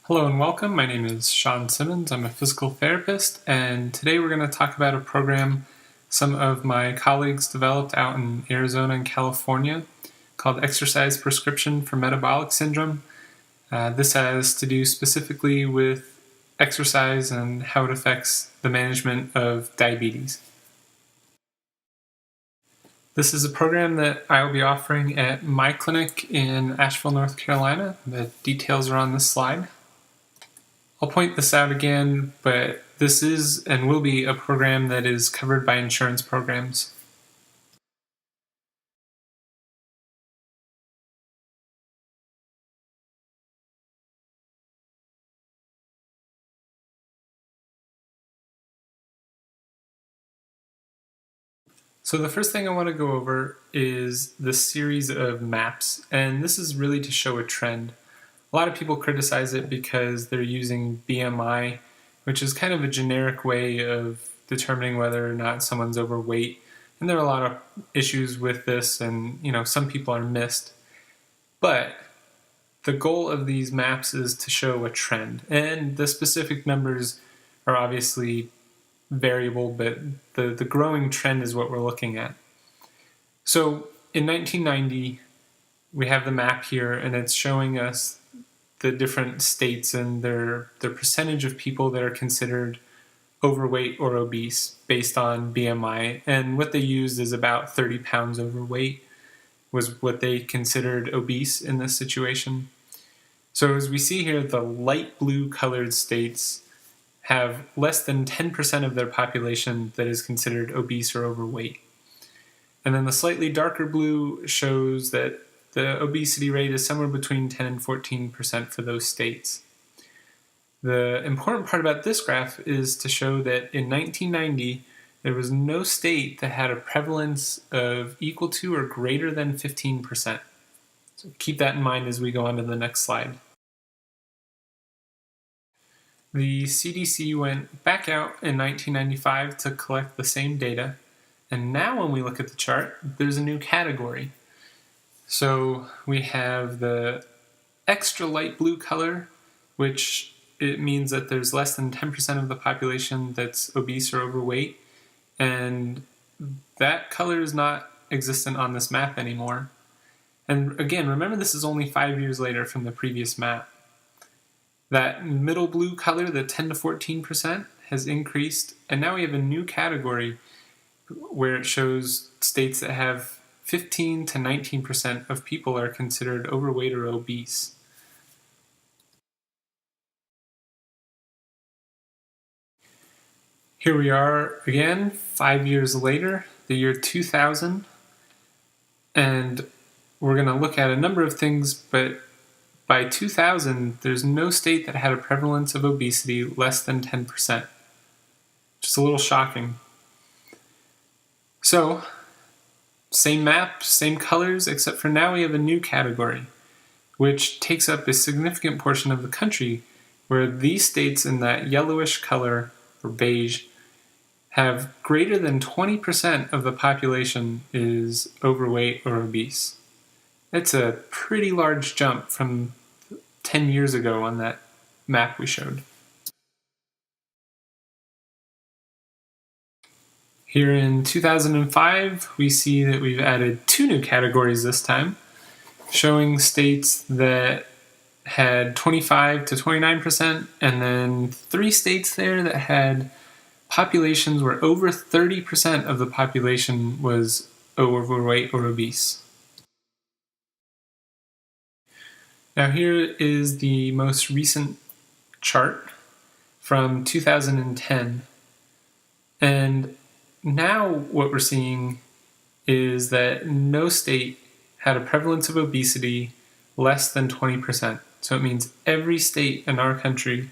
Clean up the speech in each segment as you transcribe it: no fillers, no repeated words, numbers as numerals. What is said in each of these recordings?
Hello and welcome. My name is Sean Simmons. I'm a physical therapist, and today we're going to talk about a program some of my colleagues developed out in Arizona and California called Exercise Prescription for Metabolic Syndrome. This has to do specifically with exercise and how it affects the management of diabetes. This is a program that I will be offering at my clinic in Asheville, North Carolina. The details are on this slide. I'll point this out again, but this is and will be a program that is covered by insurance programs. So the first thing I want to go over is the series of maps, and this is really to show a trend. A lot of people criticize it because they're using BMI, which is kind of a generic way of determining whether or not someone's overweight. And there are a lot of issues with this, and some people are missed. But the goal of these maps is to show a trend, and the specific numbers are obviously variable, but the growing trend is what we're looking at. So in 1990, we have the map here, and it's showing us the different states and their percentage of people that are considered overweight or obese based on BMI. And what they used is about 30 pounds overweight was what they considered obese in this situation. So as we see here, the light blue colored states have less than 10% of their population that is considered obese or overweight. And then the slightly darker blue shows that the obesity rate is somewhere between 10 and 14% for those states. The important part about this graph is to show that in 1990, there was no state that had a prevalence of equal to or greater than 15%. So keep that in mind as we go on to the next slide. The CDC went back out in 1995 to collect the same data, and now when we look at the chart, there's a new category. So we have the extra light blue color, which it means that there's less than 10% of the population that's obese or overweight, and that color is not existent on this map anymore. And again, remember this is only 5 years later from the previous map. That middle blue color, the 10 to 14%, has increased, and now we have a new category where it shows states that have 15 to 19% of people are considered overweight or obese. Here we are again, 5 years later, the year 2000, and we're going to look at a number of things, but by 2000, there's no state that had a prevalence of obesity less than 10%. Just a little shocking. So, same map, same colors, except for now we have a new category, which takes up a significant portion of the country, where these states in that yellowish color, or beige, have greater than 20% of the population is overweight or obese. It's a pretty large jump from 10 years ago on that map we showed. Here in 2005, we see that we've added 2 new categories this time, showing states that had 25 to 29%, and then 3 states there that had populations where over 30% of the population was overweight or obese. Now here is the most recent chart from 2010, and now what we're seeing is that no state had a prevalence of obesity less than 20%. So it means every state in our country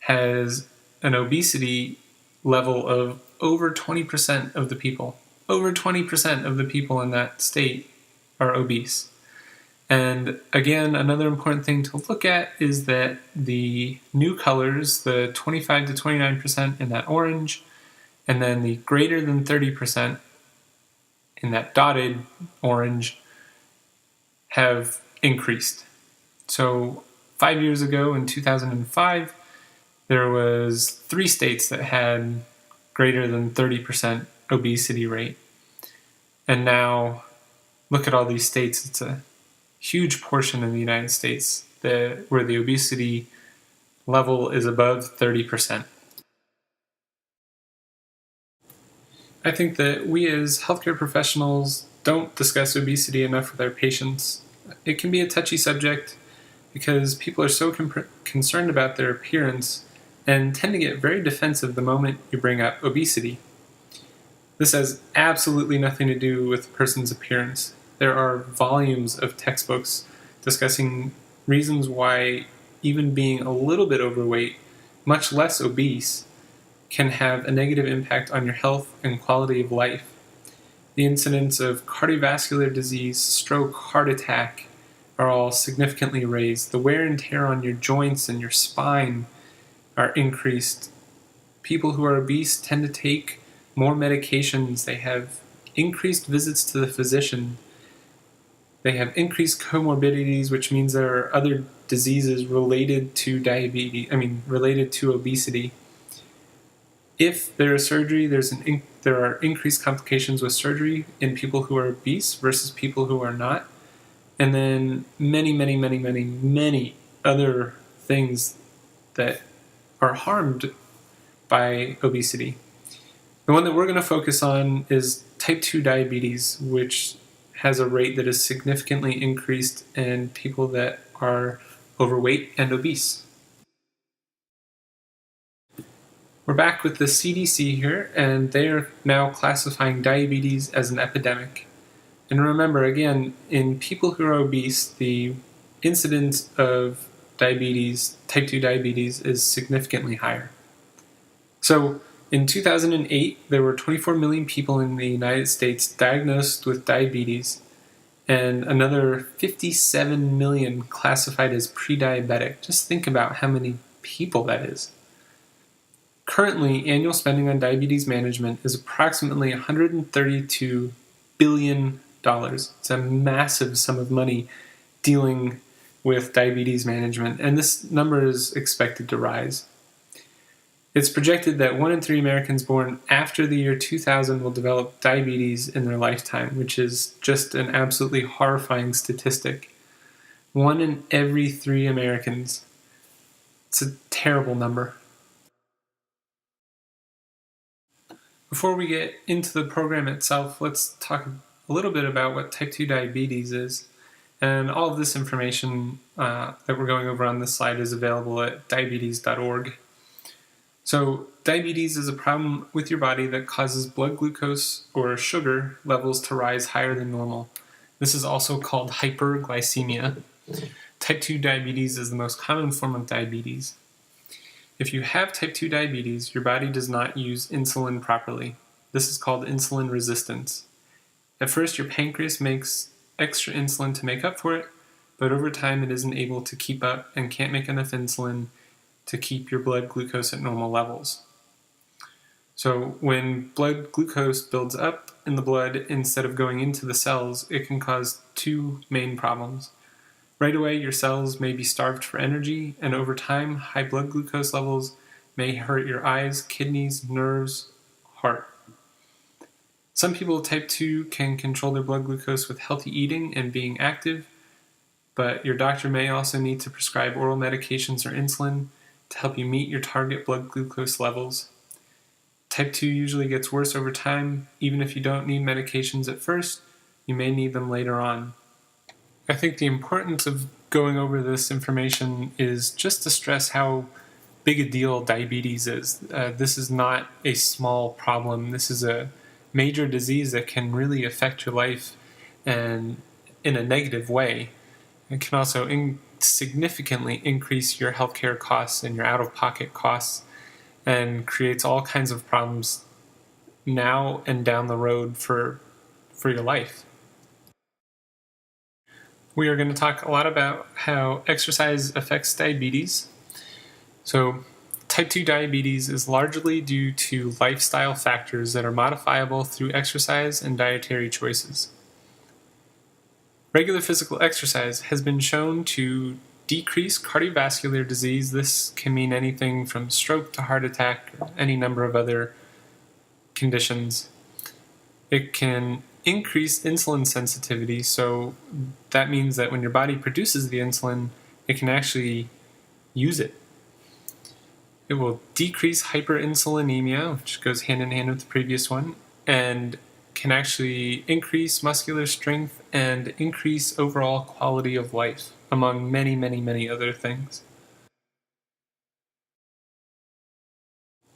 has an obesity level of over 20% of the people. Over 20% of the people in that state are obese. And again, another important thing to look at is that the new colors, the 25 to 29% in that orange, and then the greater than 30% in that dotted orange, have increased. So 5 years ago, in 2005, there was 3 states that had greater than 30% obesity rate. And now, look at all these states. It's a huge portion in the United States where the obesity level is above 30%. I think that we as healthcare professionals don't discuss obesity enough with our patients. It can be a touchy subject because people are so concerned about their appearance and tend to get very defensive the moment you bring up obesity. This has absolutely nothing to do with a person's appearance. There are volumes of textbooks discussing reasons why even being a little bit overweight, much less obese, can have a negative impact on your health and quality of life. The incidence of cardiovascular disease, stroke, heart attack are all significantly raised. The wear and tear on your joints and your spine are increased. People who are obese tend to take more medications. They have increased visits to the physician. They have increased comorbidities, which means there are other diseases related to related to obesity. If there is surgery, there are increased complications with surgery in people who are obese versus people who are not. And then many other things that are harmed by obesity. The one that we're going to focus on is type 2 diabetes, which has a rate that is significantly increased in people that are overweight and obese. We're back with the CDC here, and they are now classifying diabetes as an epidemic. And remember, again, in people who are obese, the incidence of diabetes, type 2 diabetes, is significantly higher. So in 2008, there were 24 million people in the United States diagnosed with diabetes, and another 57 million classified as pre-diabetic. Just think about how many people that is. Currently, annual spending on diabetes management is approximately $132 billion. It's a massive sum of money dealing with diabetes management, and this number is expected to rise. It's projected that 1 in 3 Americans born after the year 2000 will develop diabetes in their lifetime, which is just an absolutely horrifying statistic. 1 in every 3 Americans. It's a terrible number. Before we get into the program itself, let's talk a little bit about what type 2 diabetes is. And all of this information that we're going over on this slide is available at diabetes.org. So diabetes is a problem with your body that causes blood glucose or sugar levels to rise higher than normal. This is also called hyperglycemia. Type 2 diabetes is the most common form of diabetes. If you have type 2 diabetes, your body does not use insulin properly. This is called insulin resistance. At first, your pancreas makes extra insulin to make up for it, but over time it isn't able to keep up and can't make enough insulin to keep your blood glucose at normal levels. So when blood glucose builds up in the blood instead of going into the cells, it can cause 2 main problems. Right away, your cells may be starved for energy, and over time, high blood glucose levels may hurt your eyes, kidneys, nerves, heart. Some people with type 2 can control their blood glucose with healthy eating and being active, but your doctor may also need to prescribe oral medications or insulin to help you meet your target blood glucose levels. Type 2 usually gets worse over time. Even if you don't need medications at first, you may need them later on. I think the importance of going over this information is just to stress how big a deal diabetes is. This is not a small problem. This is a major disease that can really affect your life and in a negative way. It can also significantly increase your healthcare costs and your out-of-pocket costs and creates all kinds of problems now and down the road for your life. We are going to talk a lot about how exercise affects diabetes. So, type 2 diabetes is largely due to lifestyle factors that are modifiable through exercise and dietary choices. Regular physical exercise has been shown to decrease cardiovascular disease. This can mean anything from stroke to heart attack, or any number of other conditions. It can increase insulin sensitivity, so that means that when your body produces the insulin, it can actually use it. It will decrease hyperinsulinemia, which goes hand in hand with the previous one, and can actually increase muscular strength and increase overall quality of life, among many, many, many other things.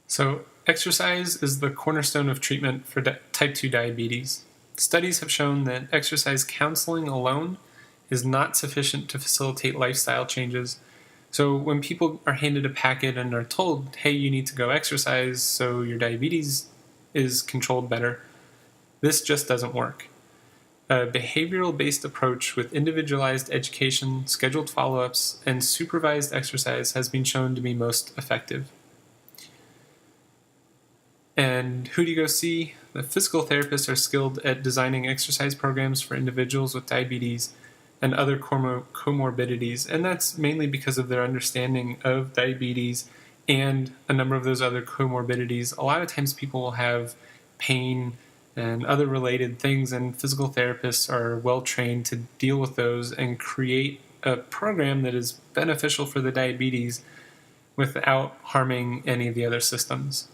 So, exercise is the cornerstone of treatment for type 2 diabetes. Studies have shown that exercise counseling alone is not sufficient to facilitate lifestyle changes. So, when people are handed a packet and are told, hey, you need to go exercise so your diabetes is controlled better, this just doesn't work. A behavioral based approach with individualized education, scheduled follow ups, and supervised exercise has been shown to be most effective. And who do you go see? The physical therapists are skilled at designing exercise programs for individuals with diabetes and other comorbidities, and that's mainly because of their understanding of diabetes and a number of those other comorbidities. A lot of times people will have pain and other related things, and physical therapists are well trained to deal with those and create a program that is beneficial for the diabetes without harming any of the other systems.